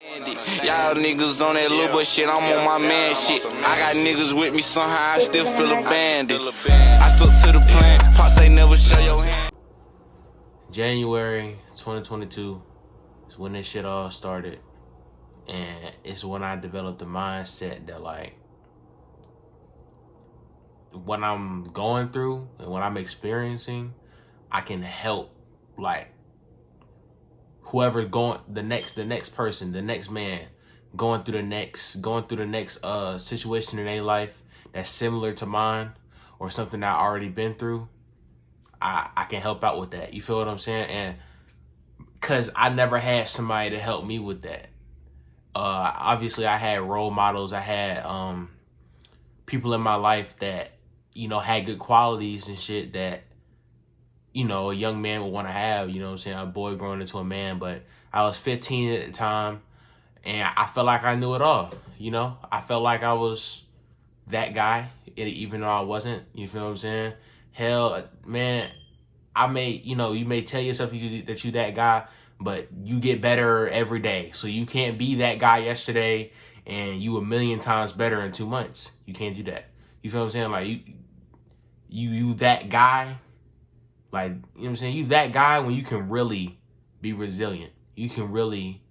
Y'all niggas on that little boy shit, I'm on my man shit. I got niggas with me somehow, I still feel abandoned. I stuck to the plan, Pops say never show your hand. January 2022 is when this shit all started. And it's when I developed the mindset that, like, what I'm going through and what I'm experiencing, I can help, like, whoever going the next person, the next man going through the next situation in their life that's similar to mine or something that I already been through. I can help out with that. You feel what I'm saying? And cause I never had somebody to help me with that. Obviously I had role models. I had people in my life that, you know, had good qualities and shit that, you know, a young man would want to have, you know what I'm saying, a boy growing into a man. But I was 15 at the time, and I felt like I knew it all, you know? I felt like I was that guy, even though I wasn't, you feel what I'm saying? Hell, man, you may tell yourself that you that guy, but you get better every day. So you can't be that guy yesterday and you a million times better in 2 months. You can't do that. You feel what I'm saying? Like, you that guy. Like, you know what I'm saying? You that guy when you can really be resilient. You can really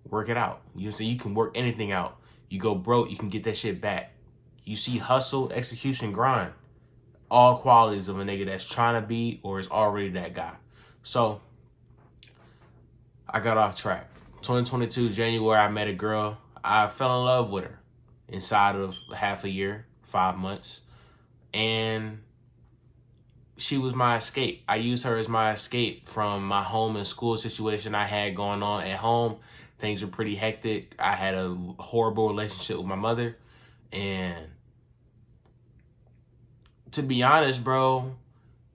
work it out. You know what I'm saying? You can work anything out. You go broke, you can get that shit back. You see hustle, execution, grind. All qualities of a nigga that's trying to be or is already that guy. So, I got off track. 2022, January, I met a girl. I fell in love with her inside of half a year, 5 months. And she was my escape. I used her as my escape from my home and school situation I had going on at home. Things were pretty hectic. I had a horrible relationship with my mother. And to be honest, bro,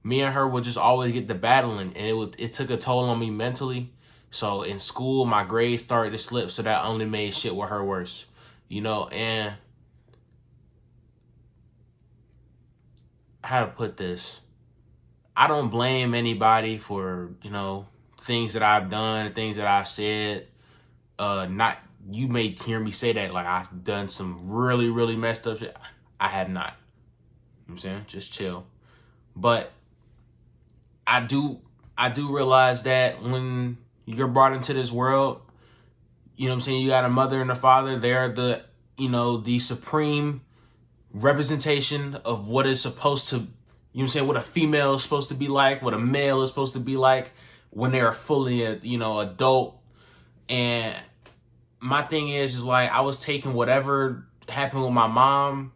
me and her would just always get to battling. And it took a toll on me mentally. So in school, my grades started to slip. So that only made shit with her worse. You know, and how to put this? I don't blame anybody for, you know, things that I've done, things that I've said. You may hear me say that, like, I've done some really, really messed up shit. I have not. You know what I'm saying? Just chill. But I do realize that when you're brought into this world, you know what I'm saying, you got a mother and a father. They're the, you know, the supreme representation of what is supposed to, you know what I'm saying, what a female is supposed to be like, what a male is supposed to be like when they're fully, adult. And my thing is like, I was taking whatever happened with my mom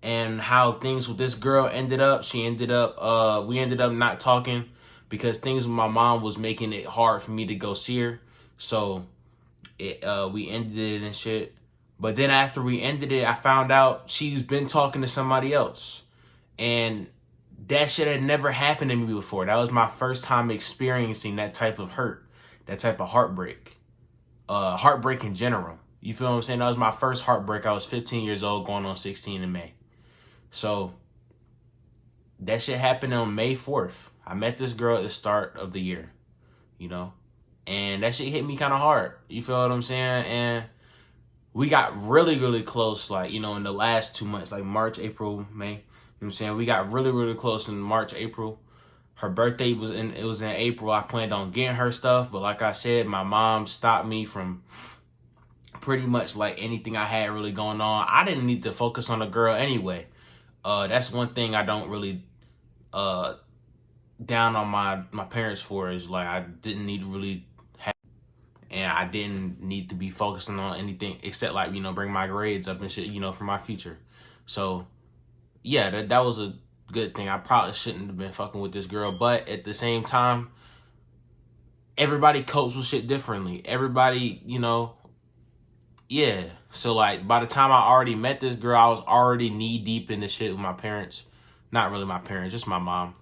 and how things with this girl ended up. We ended up not talking because things with my mom was making it hard for me to go see her. So we ended it and shit. But then after we ended it, I found out she's been talking to somebody else. And that shit had never happened to me before. That was my first time experiencing that type of hurt, that type of heartbreak. Heartbreak in general. You feel what I'm saying? That was my first heartbreak. I was 15 years old, going on 16 in May. So that shit happened on May 4th. I met this girl at the start of the year, you know? And that shit hit me kind of hard. You feel what I'm saying? And we got really, really close, like, you know, in the last 2 months, like March, April, May. You know what I'm saying? We got really, really close in March, April. Her birthday was in April. I planned on getting her stuff. But like I said, my mom stopped me from pretty much like anything I had really going on. I didn't need to focus on the girl anyway. That's one thing I don't really down on my parents for, is like, I didn't need to really have, and I didn't need to be focusing on anything except, like, you know, bring my grades up and shit, you know, for my future. So yeah, that was a good thing. I probably shouldn't have been fucking with this girl, but at the same time, everybody copes with shit differently. Everybody, you know, yeah. So like, by the time I already met this girl, I was already knee deep in the shit with my parents. Not really my parents, just my mom.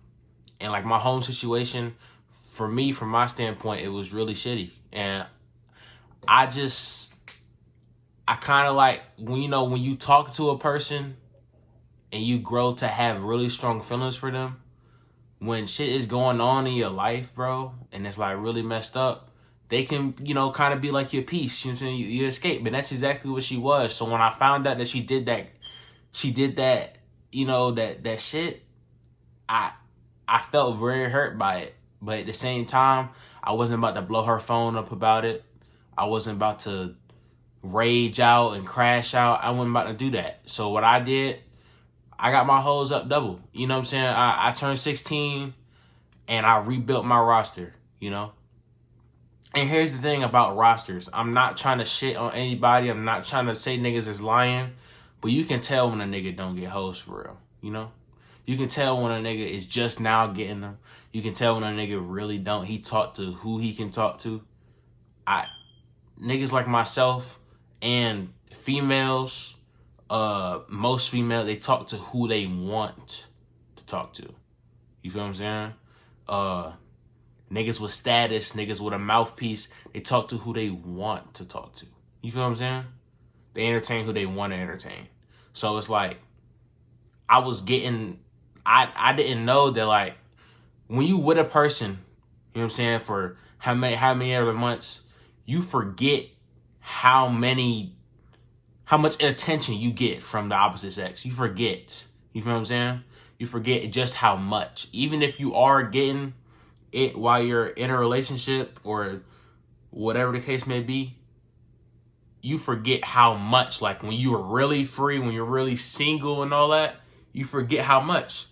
And like, my home situation, for me, from my standpoint, it was really shitty. And I kind of like, when you talk to a person and you grow to have really strong feelings for them, when shit is going on in your life, bro, and it's like really messed up, they can, you know, kind of be like your peace. You know what I'm saying? You escape. And that's exactly what she was. So when I found out that she did that, you know, that shit, I felt very hurt by it. But at the same time, I wasn't about to blow her phone up about it. I wasn't about to rage out and crash out. I wasn't about to do that. So what I did, I got my hoes up double. You know what I'm saying? I turned 16 and I rebuilt my roster, you know? And here's the thing about rosters. I'm not trying to shit on anybody. I'm not trying to say niggas is lying. But you can tell when a nigga don't get hoes for real, you know? You can tell when a nigga is just now getting them. You can tell when a nigga really don't. He talk to who he can talk to. Niggas like myself and females, most females, they talk to who they want to talk to. You feel what I'm saying? Niggas with status, niggas with a mouthpiece, they talk to who they want to talk to. You feel what I'm saying? They entertain who they want to entertain. So it's like, I didn't know that, like, when you with a person, you know what I'm saying, for how many other months, you forget how much attention you get from the opposite sex. You forget. You feel what I'm saying? You forget just how much. Even if you are getting it while you're in a relationship or whatever the case may be, you forget how much, like when you are really free, when you're really single and all that, you forget how much.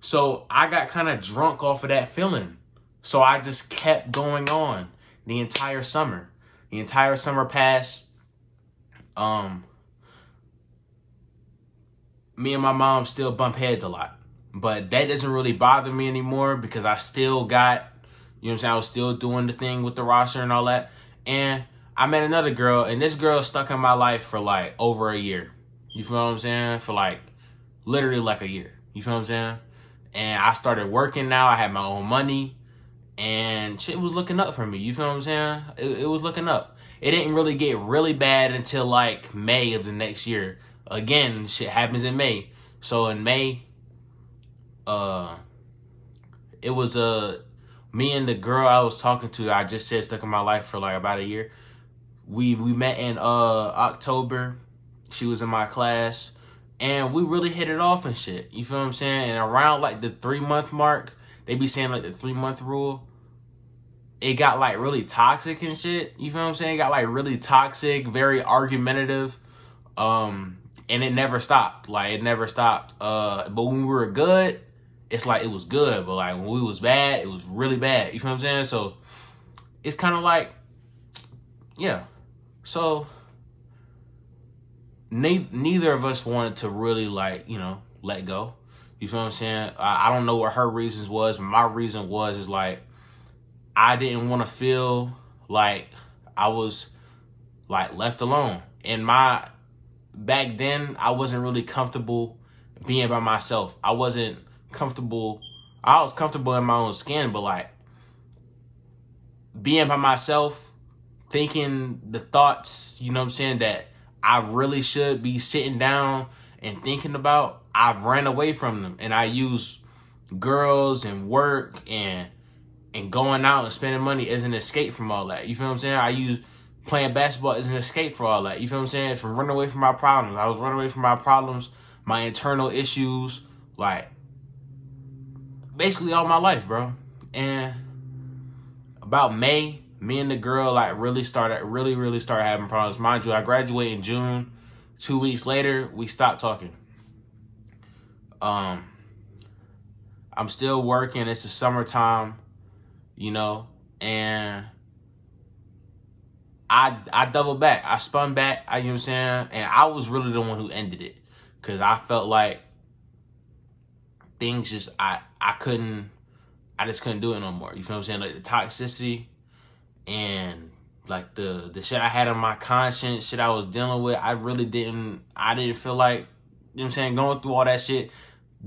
So I got kind of drunk off of that feeling. So I just kept going on the entire summer. The entire summer passed. Me and my mom still bump heads a lot. But that doesn't really bother me anymore because I still got, you know what I'm saying, I was still doing the thing with the roster and all that. And I met another girl, and this girl stuck in my life for like over a year. You feel what I'm saying? For like literally like a year. You feel what I'm saying? And I started working now. I had my own money. And shit was looking up for me. You feel what I'm saying? It was looking up. It didn't really get really bad until like May of the next year. Again, shit happens in May. So in May, it was me and the girl I was talking to, I just said stuck in my life for like about a year. We met in October. She was in my class. And we really hit it off and shit. You feel what I'm saying? And around like the 3-month mark, they be saying like the 3-month rule, it got like really toxic and shit. You feel what I'm saying? It got like really toxic, very argumentative. And it never stopped. Like it never stopped. But when we were good, it's like it was good. But like when we was bad, it was really bad. You feel what I'm saying? So it's kind of like, yeah. So neither of us wanted to really like, you know, let go. You feel what I'm saying? I don't know what her reasons was, but my reason is like, I didn't want to feel like I was like left alone. And back then, I wasn't really comfortable being by myself. I wasn't comfortable. I was comfortable in my own skin, but like being by myself, thinking the thoughts, you know what I'm saying, that I really should be sitting down and thinking about, I've ran away from them. And I use girls and work and going out and spending money as an escape from all that. You feel what I'm saying? I use playing basketball as an escape for all that. You feel what I'm saying? From running away from my problems. I was running away from my problems, my internal issues, like basically all my life, bro. And about May, me and the girl like really started having problems. Mind you, I graduated in June. 2 weeks later, we stopped talking. I'm still working. It's the summertime, you know, and I doubled back. I spun back, you know what I'm saying? And I was really the one who ended it because I felt like things just, I just couldn't do it no more. You feel what I'm saying? Like the toxicity and like the shit I had on my conscience, shit I was dealing with, I didn't feel like, you know what I'm saying, going through all that shit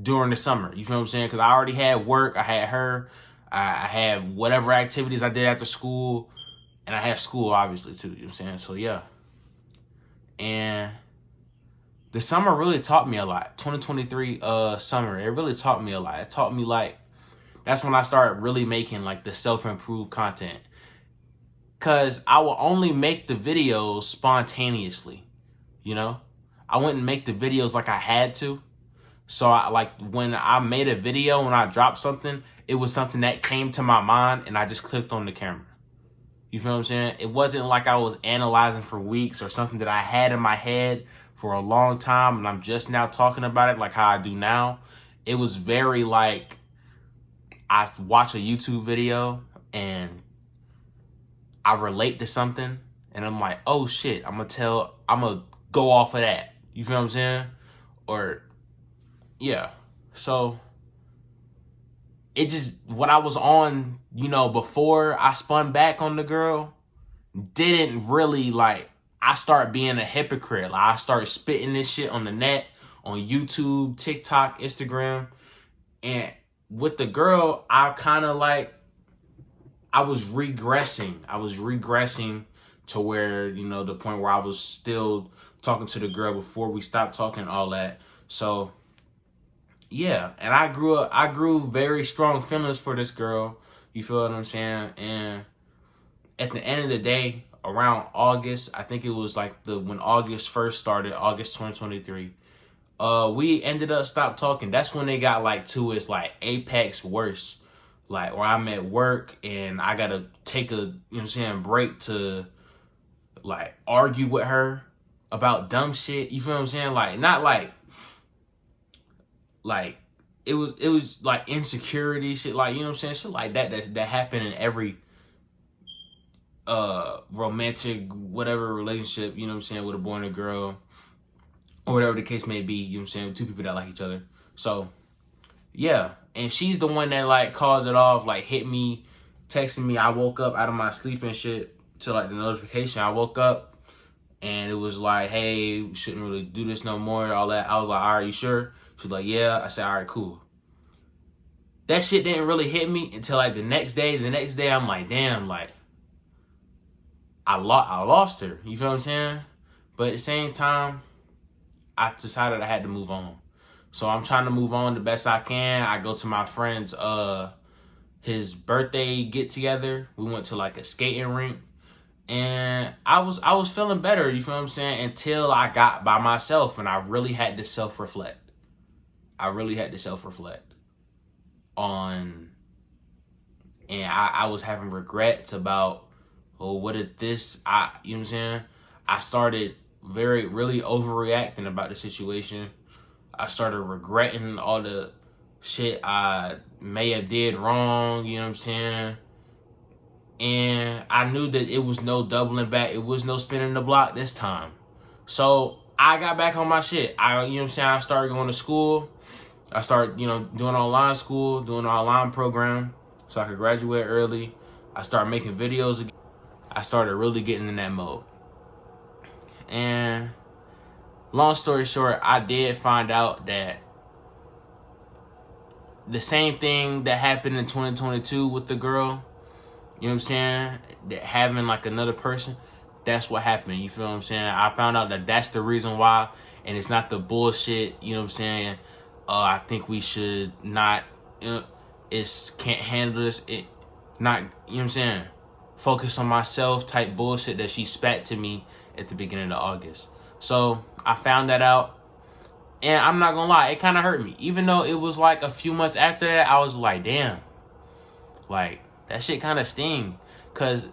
during the summer. You feel what I'm saying? Because I already had work, I had her, I had whatever activities I did after school, and I had school obviously too, you know what I'm saying? So yeah. And the summer really taught me a lot. 2023 summer, it really taught me a lot. It taught me like, that's when I started really making like the self-improved content. Because I will only make the videos spontaneously, you know? I wouldn't make the videos like I had to. So when I made a video, when I dropped something, it was something that came to my mind and I just clicked on the camera. You feel what I'm saying? It wasn't like I was analyzing for weeks or something that I had in my head for a long time and I'm just now talking about it like how I do now. It was very like I watch a YouTube video and I relate to something and I'm like, oh shit, I'm gonna go off of that. You feel what I'm saying? Or, yeah. So, it just, what I was on, you know, before I spun back on the girl, didn't really, like, I started being a hypocrite. Like, I started spitting this shit on the net, on YouTube, TikTok, Instagram. And with the girl, I kind of like, I was regressing. I was regressing to where, you know, the point where I was still talking to the girl before we stopped talking, all that. So, yeah. And I grew very strong feelings for this girl. You feel what I'm saying? And at the end of the day, around August, I think it was like when August first started, August 2023, we ended up stopped talking. That's when they got like to its like apex worst. Like where I'm at work and I gotta take a, you know what I'm saying, break to like argue with her about dumb shit. You feel what I'm saying? Like not like it was like insecurity shit, like, you know what I'm saying? Shit like that happened in every romantic whatever relationship, you know what I'm saying, with a boy and a girl. Or whatever the case may be, you know what I'm saying, two people that like each other. So, yeah. And she's the one that, like, called it off, like, hit me, texted me. I woke up out of my sleep and shit to, like, the notification. I woke up, and it was like, hey, we shouldn't really do this no more, all that. I was like, all right, you sure? She's like, yeah. I said, all right, cool. That shit didn't really hit me until, like, the next day. The next day, I'm like, damn, like, I lost her. You feel what I'm saying? But at the same time, I decided I had to move on. So I'm trying to move on the best I can. I go to my friend's his birthday get together. We went to like a skating rink. And I was feeling better, you feel what I'm saying? Until I got by myself and I really had to self-reflect. On, and I was having regrets about, well, what did this, you know what I'm saying? I started really overreacting about the situation. I started regretting all the shit I may have did wrong, you know what I'm saying? And I knew that it was no doubling back. It was no spinning the block this time. So I got back on my shit. You know what I'm saying? I started going to school. I started, you know, doing online school, doing an online program so I could graduate early. I started making videos again. I started really getting in that mode. And long story short, I did find out that the same thing that happened in 2022 with the girl, you know what I'm saying, that having like another person, that's what happened. You feel what I'm saying? I found out that that's the reason why, and it's not the bullshit, you know what I'm saying? I think we should not, can't handle this, you know what I'm saying? Focus on myself type bullshit that she spat to me at the beginning of August. So I found that out, and I'm not gonna lie, it kind of hurt me. Even though it was like a few months after that, I was like, damn, like that shit kind of sting. Cause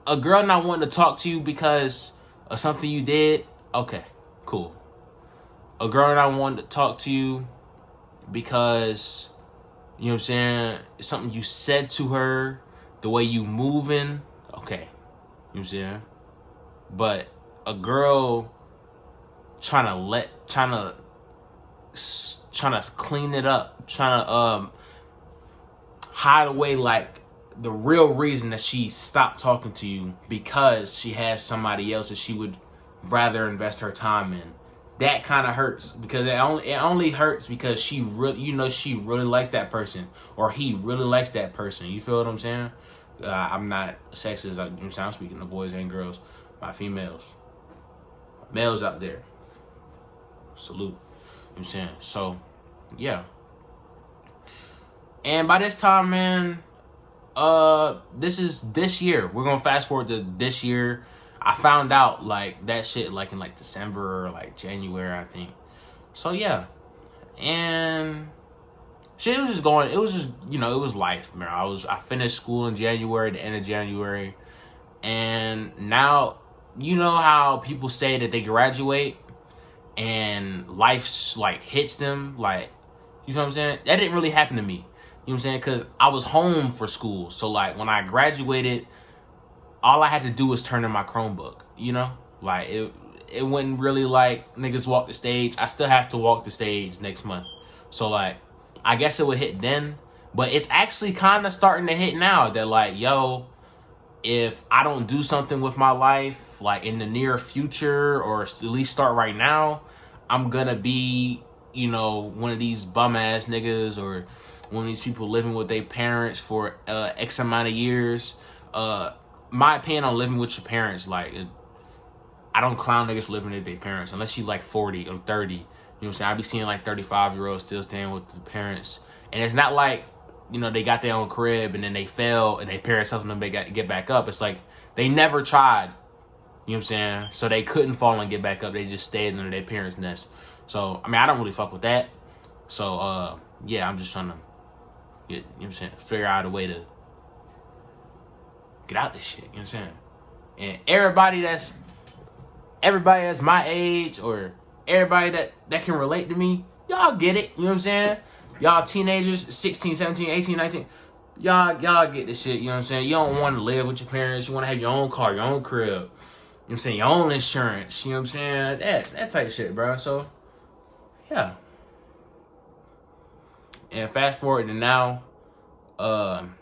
a girl not wanting to talk to you because of something you did, okay, cool. A girl not wanting to talk to you because, you know what I'm saying, something you said to her, the way you moving, okay, you know what I'm saying? But a girl trying to clean it up, trying to hide away like the real reason that she stopped talking to you because she has somebody else that she would rather invest her time in. That kind of hurts, because it only hurts because she really, you know, she really likes that person, or he really likes that person. You feel what I'm saying? I'm not sexist. I'm speaking to boys and girls, my females, males out there. Salute. You know what I'm saying? So, yeah. And by this time, man, This is this year. We're gonna fast forward to this year. I found out like that shit like in like December or like January, I think. So yeah, and shit was just going. It was just, you know, it was life, man. I finished school in January, the end of January, and now you know how people say that they graduate and life's like hits them, like, you know what I'm saying? That didn't really happen to me. You know what I'm saying? Because I was home for school. So, like, when I graduated, all I had to do was turn in my Chromebook, you know? Like, it wasn't really like niggas walk the stage. I still have to walk the stage next month. So, like, I guess it would hit then. But it's actually kind of starting to hit now that, like, yo, if I don't do something with my life, like, in the near future, or at least start right now, I'm gonna be, you know, one of these bum ass niggas, or one of these people living with their parents for X amount of years. My opinion on living with your parents, like, I don't clown niggas for living with their parents unless you like 40 or 30. You know what I'm saying? I be seeing like 35-year-olds still staying with the parents, and it's not like, you know, they got their own crib and then they fell and their parents helping them get back up. It's like they never tried. You know what I'm saying? So they couldn't fall and get back up. They just stayed under their parents' nest. So, I mean, I don't really fuck with that. So, yeah, I'm just trying to get, you know what I'm saying, figure out a way to get out this shit. You know what I'm saying? And everybody that's my age, or everybody that can relate to me, y'all get it. You know what I'm saying? Y'all teenagers, 16, 17, 18, 19, y'all get this shit. You know what I'm saying? You don't want to live with your parents. You want to have your own car, your own crib. You know what I'm saying? Your own insurance. You know what I'm saying? That type of shit, bro. So, yeah. And fast forward to now, I'm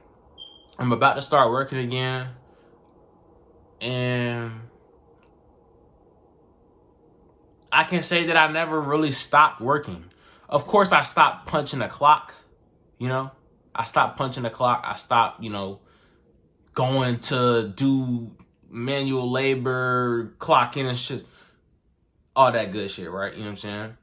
about to start working again. And I can say that I never really stopped working. Of course, I stopped punching the clock, you know? I stopped punching the clock. I stopped, you know, going to do manual labor, clock in and shit. All that good shit, right? You know what I'm saying?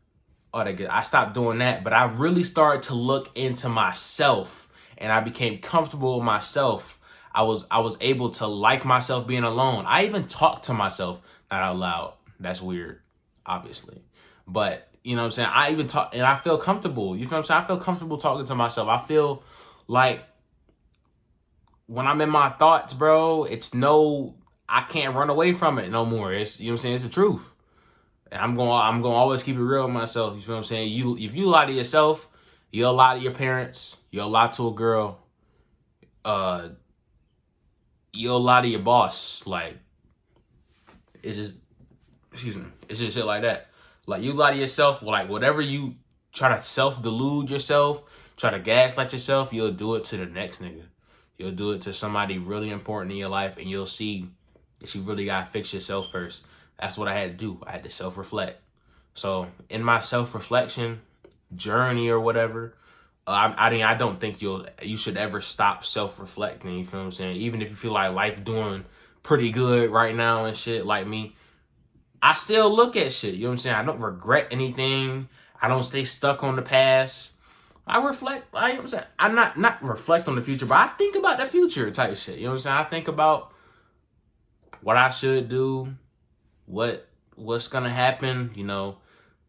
All that good. I stopped doing that, but I really started to look into myself, and I became comfortable with myself. I was able to like myself being alone. I even talked to myself, not out loud. That's weird, obviously. But, you know what I'm saying? I even talk, and I feel comfortable. You feel what I'm saying? I feel comfortable talking to myself. I feel like when I'm in my thoughts, bro, I can't run away from it no more. It's, you know what I'm saying? It's the truth. And I'm gonna always keep it real with myself. You feel what I'm saying? If you lie to yourself, you'll lie to your parents, you'll lie to a girl, you'll lie to your boss. Like, it's just, it's just shit like that. Like, you lie to yourself, like, whatever you try to self-delude yourself, try to gaslight yourself, you'll do it to the next nigga. You'll do it to somebody really important in your life, and you'll see that you really gotta fix yourself first. That's what I had to do. I had to self-reflect. So, in my self-reflection journey or whatever, I don't think you should ever stop self-reflecting. You feel what I'm saying? Even if you feel like life doing pretty good right now and shit, like me, I still look at shit. You know what I'm saying? I don't regret anything. I don't stay stuck on the past. I reflect. I'm not reflect on the future, but I think about the future type shit. You know what I'm saying? I think about what I should do, what's gonna happen. You know,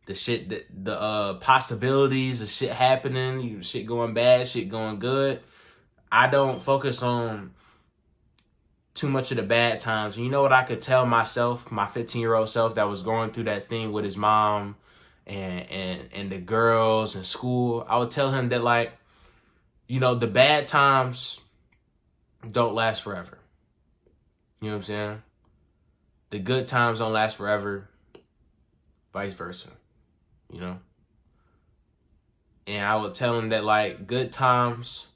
the shit, the possibilities of shit happening, shit going bad, shit going good. I don't focus on too much of the bad times. You know what I could tell myself, my 15-year-old self that was going through that thing with his mom and the girls in school? I would tell him that, like, you know, the bad times don't last forever. You know what I'm saying? The good times don't last forever. Vice versa. You know? And I would tell him that, like, good times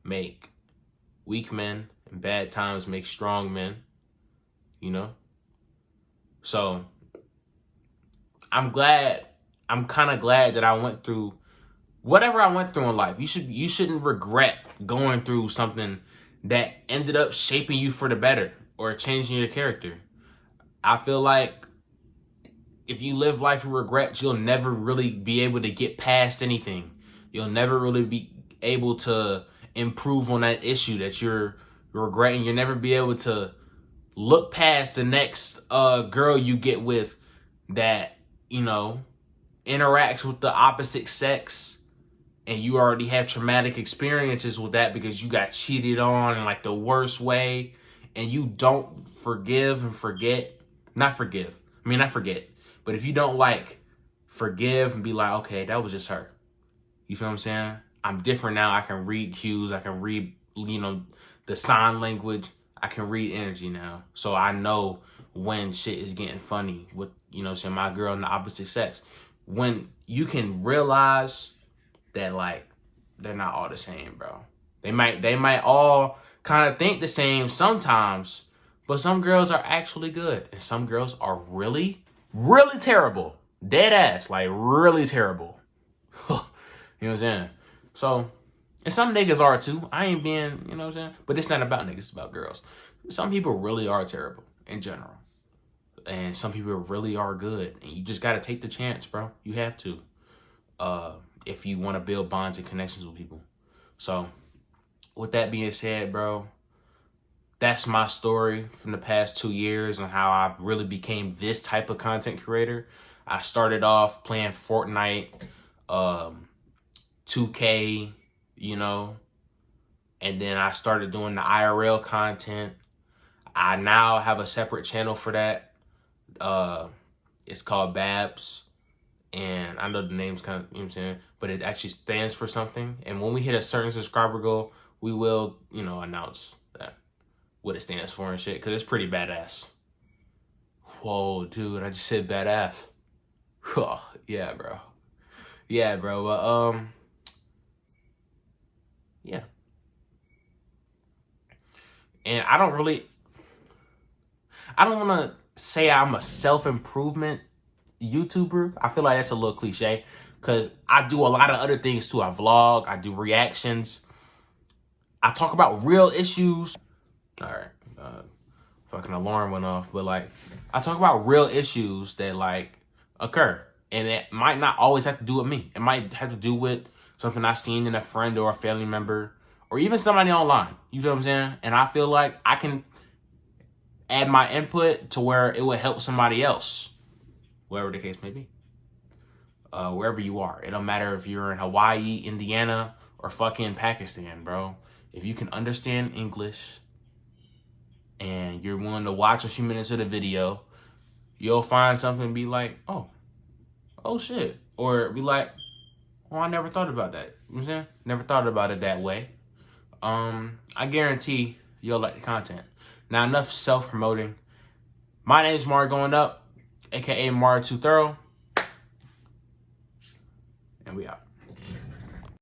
make weak men, and bad times make strong men, you know? So, I'm kind of glad that I went through whatever I went through in life. You shouldn't regret going through something that ended up shaping you for the better or changing your character. I feel like if you live life with regrets, you'll never really be able to get past anything. You'll never really be able to improve on that issue that you're regretting. You'll never be able to look past the next girl you get with that, you know, interacts with the opposite sex, and you already have traumatic experiences with that because you got cheated on in like the worst way, and you don't forgive and forget. Not forget, but if you don't like forgive and be like, okay, that was just her. You feel what I'm saying? I'm different now. I can read cues. I can read, you know, the sign language. I can read energy now. So I know when shit is getting funny with, you know, say my girl in the opposite sex. When you can realize that, like, they're not all the same, bro. They might all kind of think the same sometimes, but some girls are actually good, and some girls are really, really terrible. Dead ass, like really terrible. You know what I'm saying? So, and some niggas are too. I ain't being, you know what I'm saying? But it's not about niggas, it's about girls. Some people really are terrible in general. And some people really are good. And you just got to take the chance, bro. You have to. If you want to build bonds and connections with people. So, with that being said, bro, that's my story from the past 2 years on how I really became this type of content creator. I started off playing Fortnite, 2K, you know, and then I started doing the IRL content. I now have a separate channel for that. It's called Babs, and I know the name's kind of, you know what I'm saying, but it actually stands for something. And when we hit a certain subscriber goal, we will, you know, announce that, what it stands for and shit, because it's pretty badass. Whoa, dude, I just said badass. Yeah, bro. Yeah, bro. But, yeah. And I don't want to say I'm a self-improvement YouTuber. I feel like that's a little cliche, because I do a lot of other things too. I vlog, I do reactions, I talk about real issues. All right, fucking alarm went off, but like, I talk about real issues that like occur, and it might not always have to do with me. It might have to do with something I seen in a friend or a family member, or even somebody online. You feel what I'm saying? And I feel like I can add my input to where it would help somebody else, whatever the case may be. Wherever you are. It don't matter if you're in Hawaii, Indiana, or fucking Pakistan, bro. If you can understand English and you're willing to watch a few minutes of the video, you'll find something and be like, oh shit. Or be like, oh, I never thought about that. You know what I'm saying? Never thought about it that way. I guarantee you'll like the content. Now, enough self-promoting. My name is Mario Going Up, aka Mario Too Thorough. And we out.